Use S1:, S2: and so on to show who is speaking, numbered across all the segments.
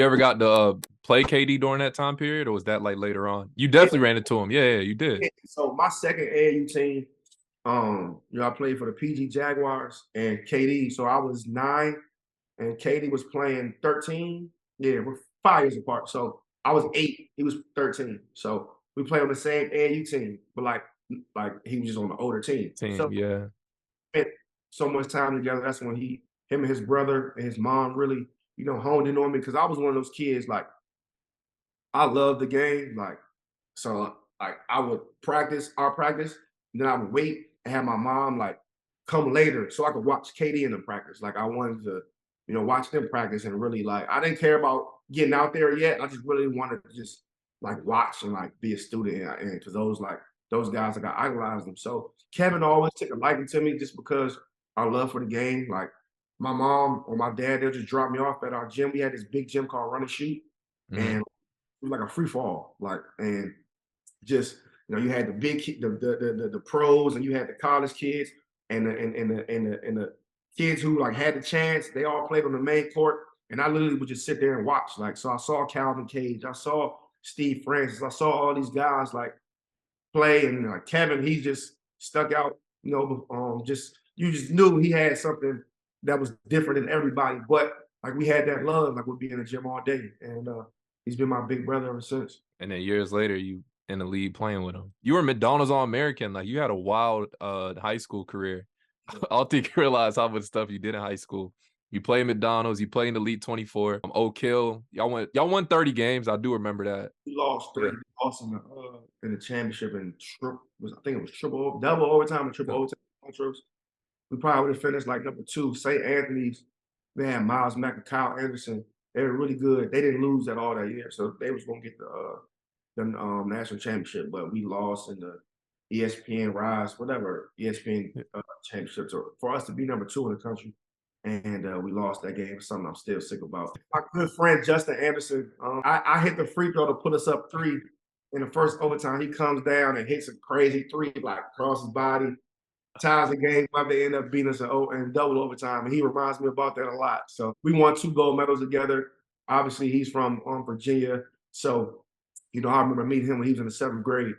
S1: You ever got to play KD during that time period, or was that like later on? You definitely ran into him. Yeah, you did.
S2: So my second AAU team, I played for the PG Jaguars and KD. So I was 9 and KD was playing 13. Yeah, we're 5 years apart. So I was 8, he was 13. So we played on the same AAU team, but like he was just on the older team.
S1: Team,
S2: So
S1: yeah.
S2: spent so much time together. That's when him and his brother and his mom really, honed in on me because I was one of those kids like I love the game. Like I would practice our practice, and then I would wait and have my mom like come later so I could watch Katie in the practice. Like I wanted to, watch them practice and really like I didn't care about getting out there yet. I just really wanted to just like watch and like be a student and because those guys like I idolized them. So Kevin always took a liking to me just because our love for the game. Like my mom or my dad, they'll just drop me off at our gym. We had this big gym called Run and Shoot,
S1: Hmm.
S2: and it was like a free fall. Like and just you had the big the pros and you had the college kids and the kids who like had the chance. They all played on the main court, and I literally would just sit there and watch. Like so, I saw Calvin Cage, I saw Steve Francis, I saw all these guys like play, and like Kevin, he just stuck out. Just you just knew he had something that was different than everybody. But like we had that love, like we'd be in the gym all day, and he's been my big brother ever since.
S1: And then years later, you in the league playing with him. You were McDonald's All American. Like you had a wild high school career. I don't think you realize how much stuff you did in high school. You played McDonald's. You played in the Elite 24. Oak Hill. Y'all won 30 games. I do remember that.
S2: We lost
S1: Yeah.
S2: three. We lost in the championship and I think it was double overtime and triple overtime. We probably would have finished like number 2. St. Anthony's, they had Miles Mack and Kyle Anderson. They were really good. They didn't lose at all that year, so they was gonna get the national championship, but we lost in the ESPN Rise, whatever ESPN championship. So for us to be number 2 in the country, and we lost that game. Something I'm still sick about. My good friend Justin Anderson, I hit the free throw to put us up 3 in the first overtime. He comes down and hits a crazy 3 like across his body, ties the game up. They end up beating us in double overtime, and he reminds me about that a lot. So we won 2 gold medals together. Obviously, he's from Virginia, so I remember meeting him when he was in the 7th grade.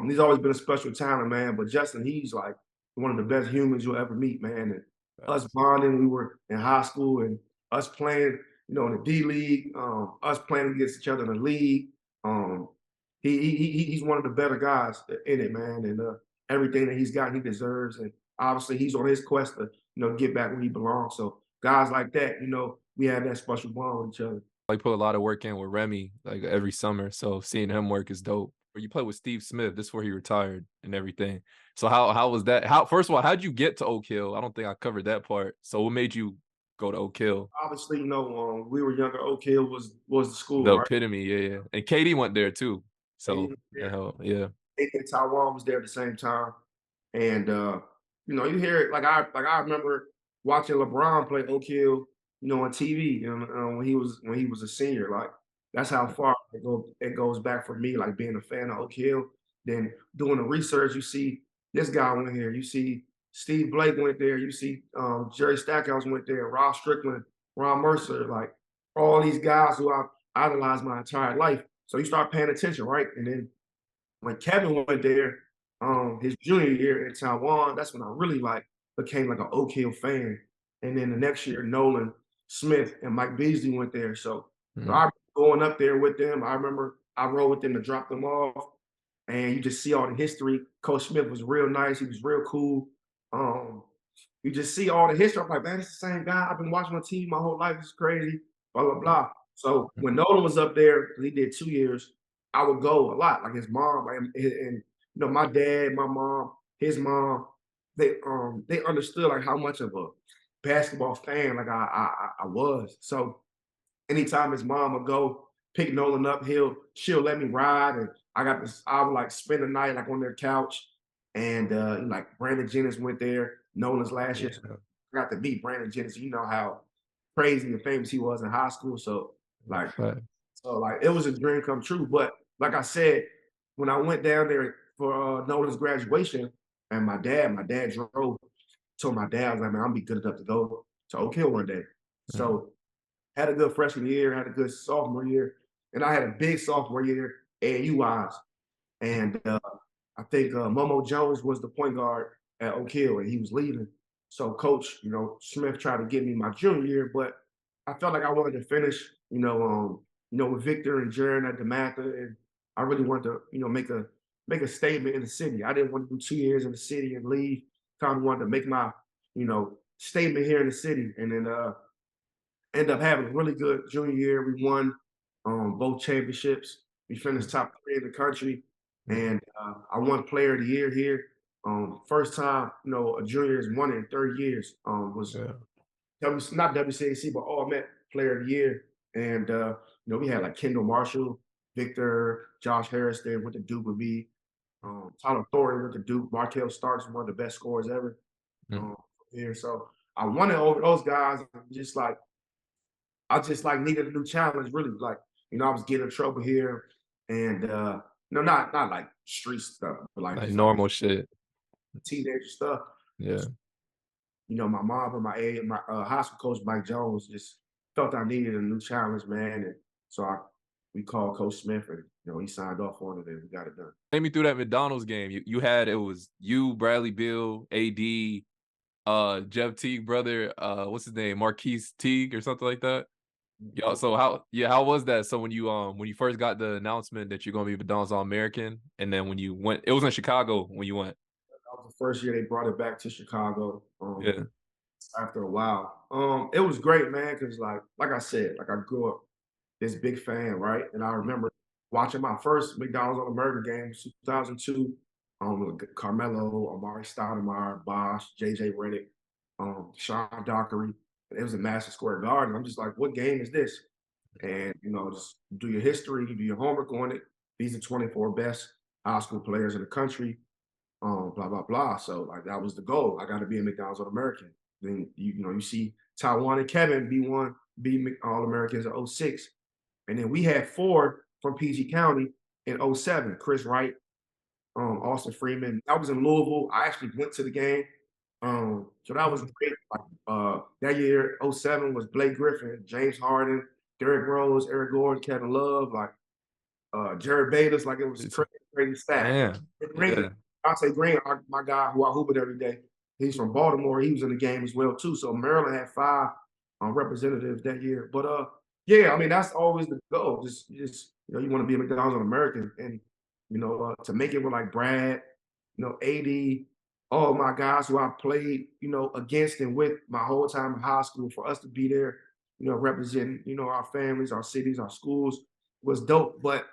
S2: He's always been a special talent, man. But Justin, he's like one of the best humans you'll ever meet, man. And us bonding, we were in high school, and us playing, in the D League, us playing against each other in the league. Um, he's one of the better guys in it, man. And everything that he's gotten, he deserves. And obviously, he's on his quest to, get back where he belongs. So guys like that, we have that special bond with each other.
S1: Like put a lot of work in with Remy like every summer. So seeing him work is dope. Or you play with Steve Smith. This is where he retired and everything. So how was that? How first of all, how'd you get to Oak Hill? I don't think I covered that part. So what made you go to Oak Hill?
S2: Obviously, we were younger. Oak Hill was the school,
S1: The
S2: right?
S1: epitome, yeah, yeah. And Katie went there too. So
S2: Yeah.
S1: that helped. Yeah.
S2: In Taiwan was there at the same time. And you hear it like I remember watching LeBron play Oak Hill, on TV, when he was a senior. Like that's how far it goes back for me, like being a fan of Oak Hill. Then doing the research, you see this guy went here, you see Steve Blake went there, you see Jerry Stackhouse went there, Rob Strickland, Ron Mercer, like all these guys who I idolized my entire life. So you start paying attention, right? And then when Kevin went there, his junior year in Taiwan, that's when I really like became like an Oak Hill fan. And then the next year, Nolan Smith and Mike Beasley went there. So
S1: Mhm.
S2: I going up there with them. I remember I rode with them to drop them off, and you just see all the history. Coach Smith was real nice. He was real cool. Um, you just see all the history. I'm like, man, it's the same guy. I've been watching on TV my whole life. It's crazy. Blah blah blah. So when Nolan was up there, he did 2 years. I would go a lot. Like his mom and my dad, my mom, his mom, they understood like how much of a basketball fan like I was. So anytime his mom would go pick Nolan up, she'll let me ride, and I would like spend the night like on their couch, and like Brandon Jennings went there, Nolan's last year. So
S1: Yeah.
S2: I got to meet Brandon Jennings. You know how crazy and famous he was in high school. So like
S1: But
S2: it was a dream come true. But like I said, when I went down there for Nolan's graduation, and my dad drove. Told my dad, I was like, man, I'm gonna be good enough to go to Oak Hill one day. So had a good freshman year, had a good sophomore year, and I had a big sophomore year AAU-wise. And I think Momo Jones was the point guard at Oak Hill, and he was leaving. So Coach, Smith tried to get me my junior year, but I felt like I wanted to finish, with Victor and Jaron at DeMatha, and I really wanted to, make a statement in the city. I didn't want to do 2 years in the city and leave. Kind of wanted to make my, statement here in the city, and then end up having a really good junior year. We won both championships. We finished top 3 in the country, and I won Player of the Year here. First time, a junior has won it in 30 years. Was
S1: Yeah.
S2: not WCAC, but All Met Player of the Year. And we had like Kendall Marshall, Victor, Josh Harrison with the Duke with me. Tyler Thornton with the Duke. Markel Starks, one of the best scorers ever
S1: Mm.
S2: here. So I won it over those guys. I just like needed a new challenge, really. Like, I was getting in trouble here, and not like street stuff, but like
S1: Like
S2: just like
S1: normal shit.
S2: teenager stuff.
S1: Yeah.
S2: My mom and my high school coach Mike Jones just felt I needed a new challenge, man, and so we called Coach Smith, and he signed off on it, and we got it done.
S1: Take me through that McDonald's game. You had it was you, Bradley Beal, AD, Jeff Teague brother, what's his name, Marquise Teague or something like that. Yeah. So how was that? So when you first got the announcement that you're gonna be McDonald's All American, and then when you went, it was in Chicago when you went.
S2: That was the first year they brought it back to Chicago.
S1: Yeah.
S2: After a while, it was great, man, because like I said, like I grew up this big fan, right? And I remember watching my first McDonald's All American game, 2002, with Carmelo, Amari Stoudemire, Bosch, JJ Redick, Sean Dockery. It was in Madison Square Garden. I'm just like, what game is this? And just do your history, do your homework on it. These are 24 best high school players in the country. Blah blah blah. So like that was the goal. I got to be a McDonald's All American. Then you see Taiwan and Kevin be All Americans in '06, and then we had 4 from PG County in '07. Chris Wright, Austin Freeman. I was in Louisville. I actually went to the game. So that was great. Like, that year, '07 was Blake Griffin, James Harden, Derrick Rose, Eric Gordon, Kevin Love, like Jared Bayless. Like it was crazy stat.
S1: Damn. Yeah.
S2: Dante Green, my guy who I hoop it every day. He's from Baltimore. He was in the game as well too. So Maryland had 5 representatives that year. But yeah, I mean that's always the goal. Just you want to be a McDonald's All American, and to make it with like Brad, AD, all my guys who I played, against and with my whole time in high school, for us to be there, representing, our families, our cities, our schools was dope. But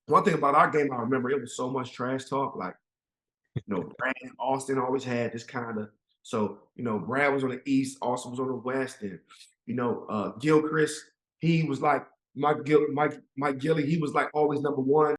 S2: one thing about our game, I remember it was so much trash talk. Like, Brad and Austin always had this kind of. So, Brad was on the East, Austin was on the West, and Gilchrist, he was like Mike Gilly, he was like always number 1.